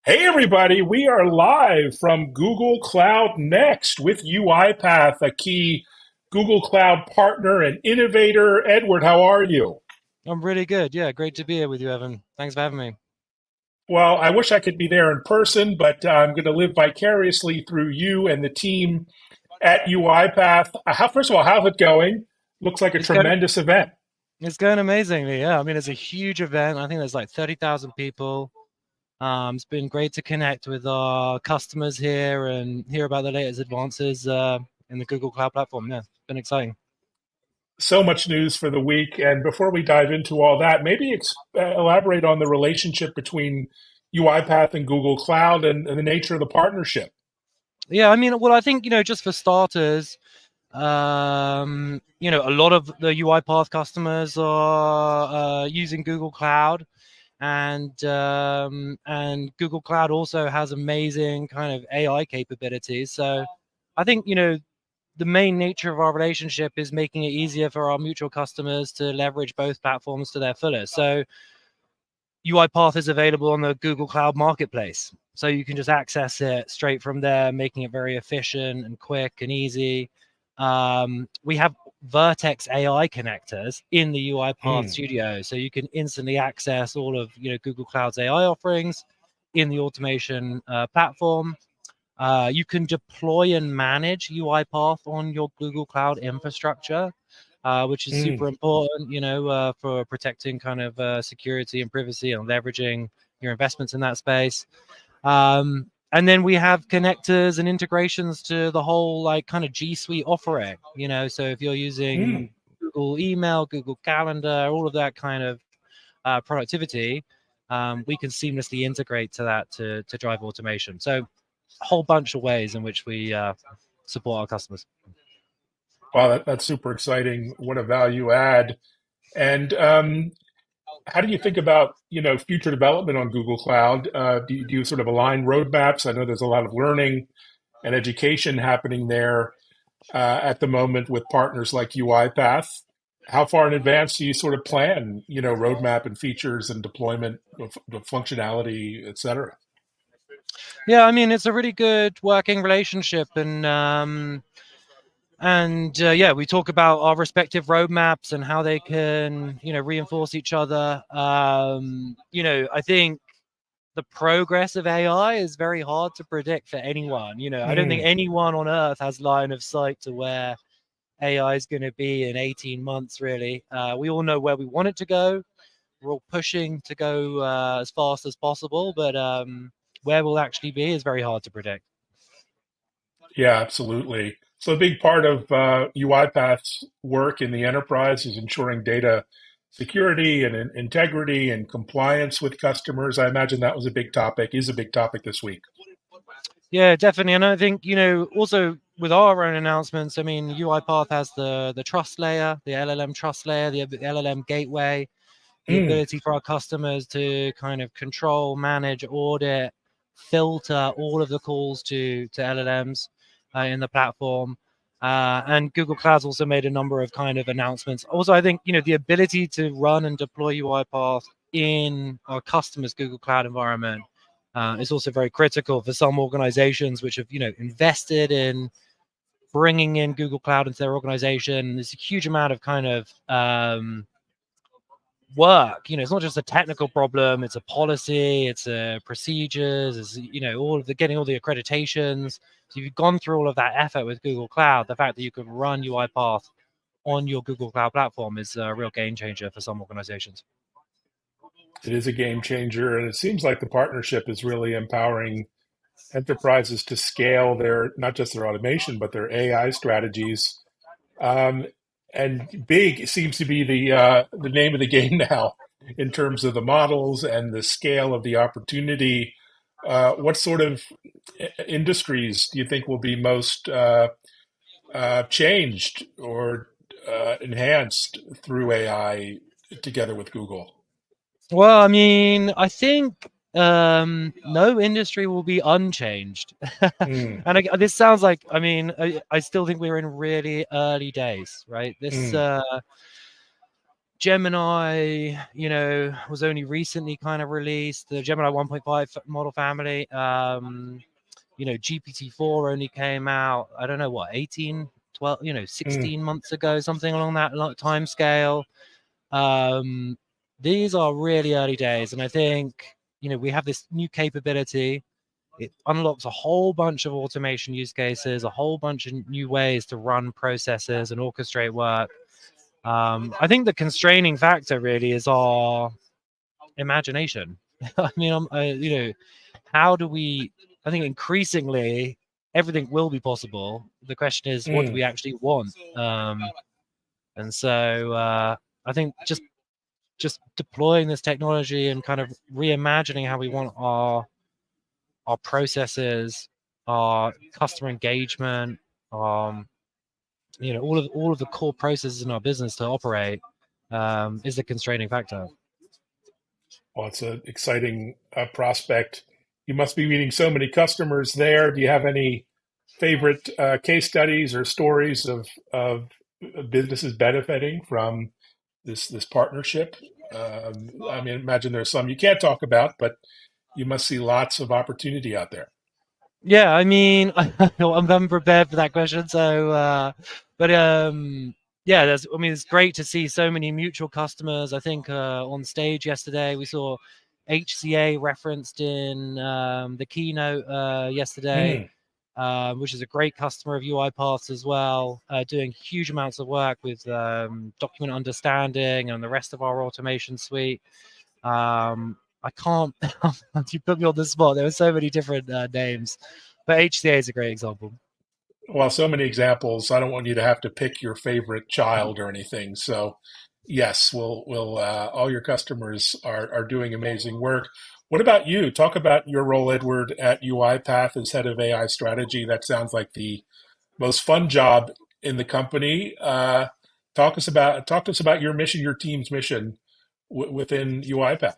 Hey everybody, we are live from Google Cloud Next with UiPath, a key Google Cloud partner and innovator. Edward, how are you? I'm really good. Yeah, great to be here with you, Evan. Thanks for having me. Well, I wish I could be there in person, but I'm going to live vicariously through you and the team at UiPath. First of all, how's it going? Looks like a It's going tremendous event. it's going amazingly. Yeah, I mean, it's a huge event. I think there's like 30,000 people. It's been great to connect with our customers here and hear about the latest advances in the Google Cloud Platform. Yeah, it's been exciting. So much news for the week. And before we dive into all that, maybe elaborate on the relationship between UiPath and Google Cloud and the nature of the partnership. Yeah, I mean, well, I think just for starters, a lot of the UiPath customers are using Google Cloud. And Google Cloud also has amazing kind of AI capabilities. So I think the main nature of our relationship is making it easier for our mutual customers to leverage both platforms to their fullest. So UiPath is available on the Google Cloud Marketplace, so you can just access it straight from there, making it very efficient and quick and easy. We have Vertex AI connectors in the UiPath Hmm. Studio, so you can instantly access all of Google Cloud's AI offerings in the automation platform. You can deploy and manage UiPath on your Google Cloud infrastructure, which is Hmm. super important, for protecting kind of security and privacy and leveraging your investments in that space. And then we have connectors and integrations to the whole like kind of G Suite offering, so if you're Hmm. using Google Email, Google Calendar, all of that kind of productivity, we can seamlessly integrate to that to drive automation. So a whole bunch of ways in which we support our customers. Wow, that's super exciting. What a value add. And how do you think about future development on Google Cloud? Do you sort of align roadmaps? I know there's a lot of learning and education happening there at the moment with partners like UiPath. How far in advance do you sort of plan, roadmap and features and deployment of functionality, et cetera? Yeah, I mean it's a really good working relationship, and yeah, we talk about our respective roadmaps and how they can reinforce each other. I think the progress of AI is very hard to predict for anyone. I don't think Mm, anyone on earth has line of sight to where AI is going to be in 18 months, really. We all know where we want it to go. We're all pushing to go as fast as possible, but where we'll actually be is very hard to predict. yeah, absolutely. So a big part of UiPath's work in the enterprise is ensuring data security and integrity and compliance with customers. I imagine that was a big topic, is a big topic this week. Yeah, definitely. And I think, also with our own announcements, I mean, UiPath has the trust layer, the LLM trust layer, the LLM gateway, the Mm, ability for our customers to kind of control, manage, audit, filter all of the calls to LLMs in the platform. And Google Cloud's also made a number of kind of announcements. Also, I think, the ability to run and deploy UiPath in our customers' Google Cloud environment is also very critical for some organizations which have, invested in bringing in Google Cloud into their organization. There's a huge amount of kind of work. It's not just a technical problem, it's a policy, it's a procedures, it's all of the getting all the accreditations. So you've gone through all of that effort with Google Cloud. The fact that you can run UiPath on your Google Cloud platform is a real game changer for some organizations. it is a game changer, and it seems like the partnership is really empowering enterprises to scale their not just their automation but their AI strategies. Um, and big seems to be the name of the game now in terms of the models and the scale of the opportunity. What sort of industries do you think will be most changed or enhanced through AI together with Google? Well, I mean, I think no industry will be unchanged. Mm, And this sounds like, I mean, I still think we're in really early days, right? This mm, Gemini, was only recently kind of released, the Gemini 1.5 model family. GPT-4 only came out, I don't know what, 18, 12, Mm, 16 months ago, something along that time scale. These are really early days, and I think, we have this new capability. It unlocks a whole bunch of automation use cases, a whole bunch of new ways to run processes and orchestrate work. I think the constraining factor really is our imagination. I mean, how do we? I think increasingly everything will be possible. The question is, what do mm. we actually want? And so I think just deploying this technology and kind of reimagining how we want our processes, our customer engagement, all of the core processes in our business to operate is the constraining factor. Well, it's an exciting prospect. You must be meeting so many customers there. Do you have any favorite case studies or stories of businesses benefiting from this partnership? I mean, imagine there's some you can't talk about, but you must see lots of opportunity out there. Yeah, I mean, I'm unprepared for that question. So, but yeah, it's great to see so many mutual customers. I think on stage yesterday we saw HCA referenced in the keynote yesterday, Mm. which is a great customer of UiPath's as well, doing huge amounts of work with document understanding and the rest of our automation suite. I can't. You put me on the spot. There were so many different names, but HCA is a great example. Well, so many examples. I don't want you to have to pick your favorite child or anything. So, yes, we'll all your customers are doing amazing work. What about you? Talk about your role, Edward, at UiPath as head of AI strategy. That sounds like the most fun job in the company. Talk to us about your mission, your team's mission within UiPath.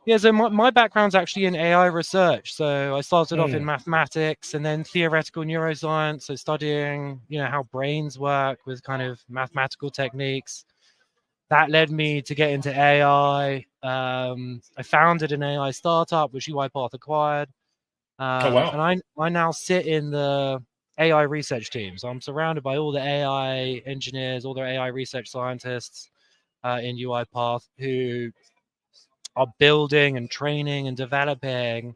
Yeah, so my background's actually in AI research. So I started off in Mm, mathematics and then theoretical neuroscience. So studying, how brains work with kind of mathematical techniques. That led me to get into AI. I founded an AI startup, which UiPath acquired. oh And wow. I now sit in the AI research team. So I'm surrounded by all the AI engineers, all the AI research scientists in UiPath who are building and training and developing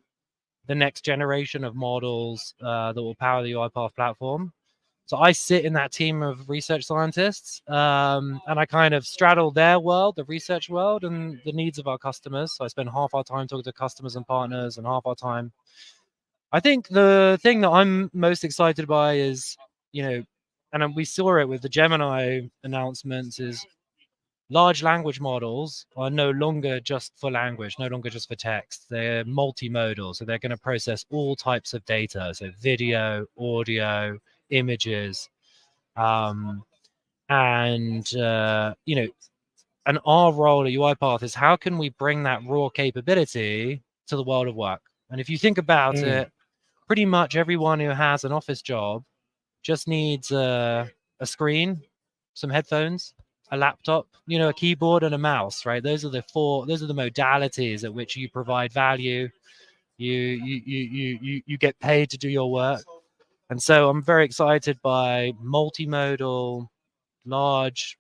the next generation of models that will power the UiPath platform. So I sit in that team of research scientists, and I kind of straddle their world, the research world, and the needs of our customers. So I spend half our time talking to customers and partners, and half our time. I think the thing that I'm most excited by is, and we saw it with the Gemini announcements, is large language models are no longer just for language, no longer just for text. They're multimodal, so they're going to process all types of data, so video, audio, images, um, and and our role at UiPath is how can we bring that raw capability to the world of work? And if you think about Mm, it, pretty much everyone who has an office job just needs a screen, some headphones, a laptop, a keyboard and a mouse, right? Those are the modalities at which you provide value. You get paid to do your work. And so I'm very excited by multimodal, large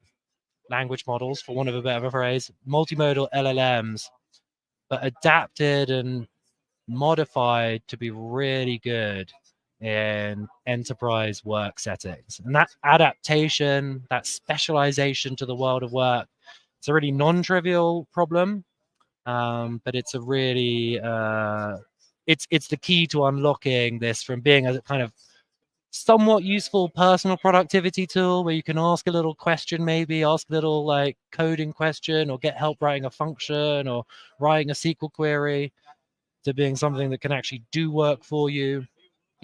language models, for want of a better phrase, multimodal LLMs, but adapted and modified to be really good in enterprise work settings. And that adaptation, that specialization to the world of work, it's a really non-trivial problem, but it's a really it's the key to unlocking this from being a kind of somewhat useful personal productivity tool where you can ask a little question, maybe ask a little like coding question or get help writing a function or writing a SQL query, to being something that can actually do work for you.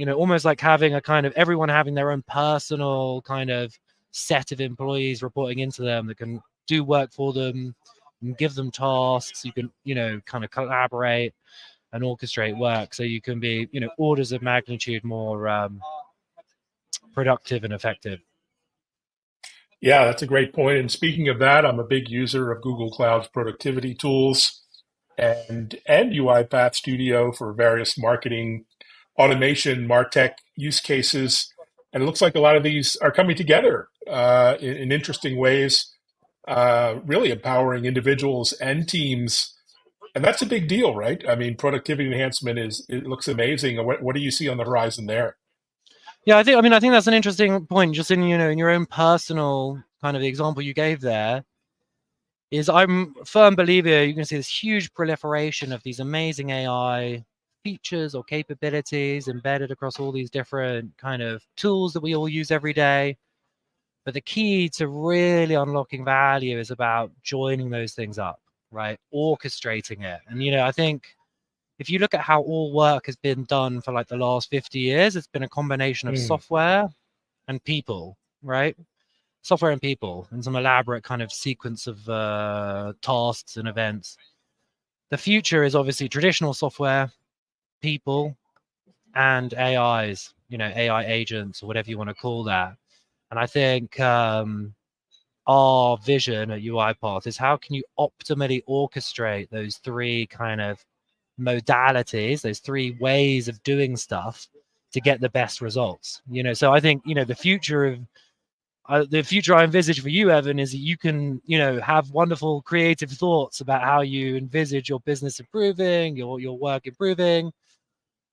Almost like having a kind of everyone having their own personal kind of set of employees reporting into them that can do work for them and give them tasks. You can, kind of collaborate and orchestrate work so you can be, orders of magnitude more productive and effective. Yeah, that's a great point. And speaking of that, I'm a big user of Google Cloud's productivity tools and UiPath Studio for various marketing, automation, MarTech use cases. And it looks like a lot of these are coming together in interesting ways, really empowering individuals and teams. And that's a big deal, right? I mean, productivity enhancement it looks amazing. What do you see on the horizon there? Yeah, I think that's an interesting point. Just in in your own personal kind of example you gave there, is I'm a firm believer you can see this huge proliferation of these amazing AI features or capabilities embedded across all these different kind of tools that we all use every day. But the key to really unlocking value is about joining those things up, right? Orchestrating it. And I think if you look at how all work has been done for like the last 50 years, it's been a combination of Mm. software and people, right? Software and people, and some elaborate kind of sequence of tasks and events. The future is obviously traditional software, people, and AIs, AI agents or whatever you want to call that. And I think our vision at UiPath is how can you optimally orchestrate those three kind of modalities, those three ways of doing stuff to get the best results. So I think the future I envisage for you, Evan, is that you can, have wonderful creative thoughts about how you envisage your business improving, your work improving,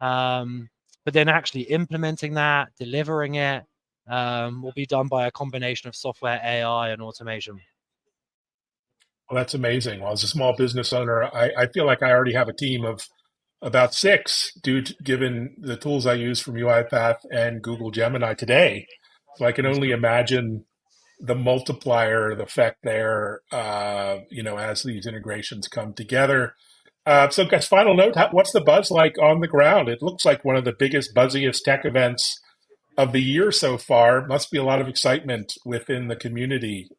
um, but then actually implementing that, delivering it, will be done by a combination of software, AI, and automation. Well, that's amazing. Well, as a small business owner, I feel like I already have a team of about six, given the tools I use from UiPath and Google Gemini today. So I can That's only cool. imagine the multiplier, the effect there, as these integrations come together. So, guys, final note: what's the buzz like on the ground? It looks like one of the biggest, buzziest tech events of the year so far. Must be a lot of excitement within the community.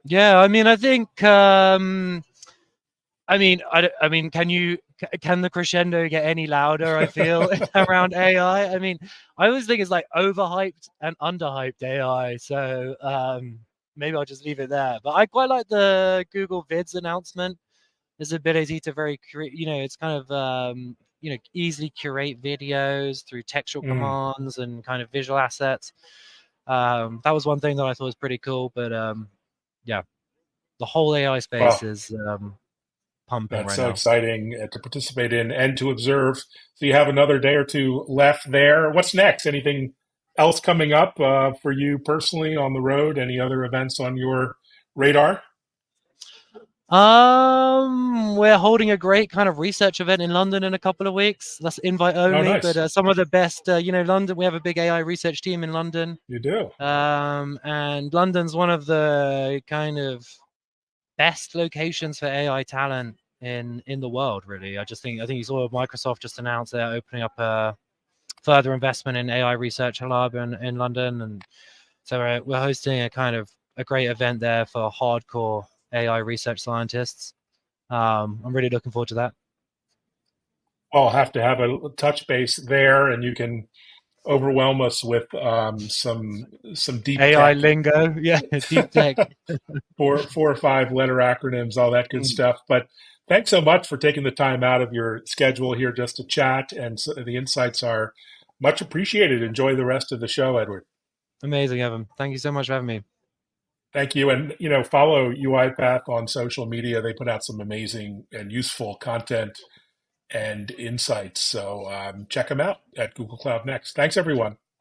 Yeah, I think I mean, can the crescendo get any louder? I feel around AI. I always think it's like overhyped and underhyped AI. So maybe I'll just leave it there. But I quite like the Google Vids announcement. His ability to it's kind of easily curate videos through textual Mm. commands and kind of visual assets. That was one thing that I thought was pretty cool. But yeah, the whole AI space Well, is pumping that's right so now. exciting to participate in and to observe. So you have another day or two left there. What's next? Anything else coming up for you personally on the road? Any other events on your radar? We're holding a great kind of research event in London in a couple of weeks. That's invite Oh, only, but nice. some of the best, London. We have a big AI research team in London, You do. and London's one of the kind of best locations for AI talent in the world. Really, I think you saw Microsoft just announced they're opening up a further investment in AI research lab in London, and so we're hosting a kind of a great event there for hardcore AI research scientists. I'm really looking forward to that. I'll have to have a touch base there, and you can overwhelm us with some deep AI tech, lingo, yeah, deep tech. four or five letter acronyms, all that good Mm, stuff. But thanks so much for taking the time out of your schedule here just to chat, and so the insights are much appreciated. Enjoy the rest of the show, Edward. Amazing, Evan. Thank you so much for having me. Thank you, and follow UiPath on social media. They put out some amazing and useful content and insights. So check them out at Google Cloud Next. Thanks, everyone.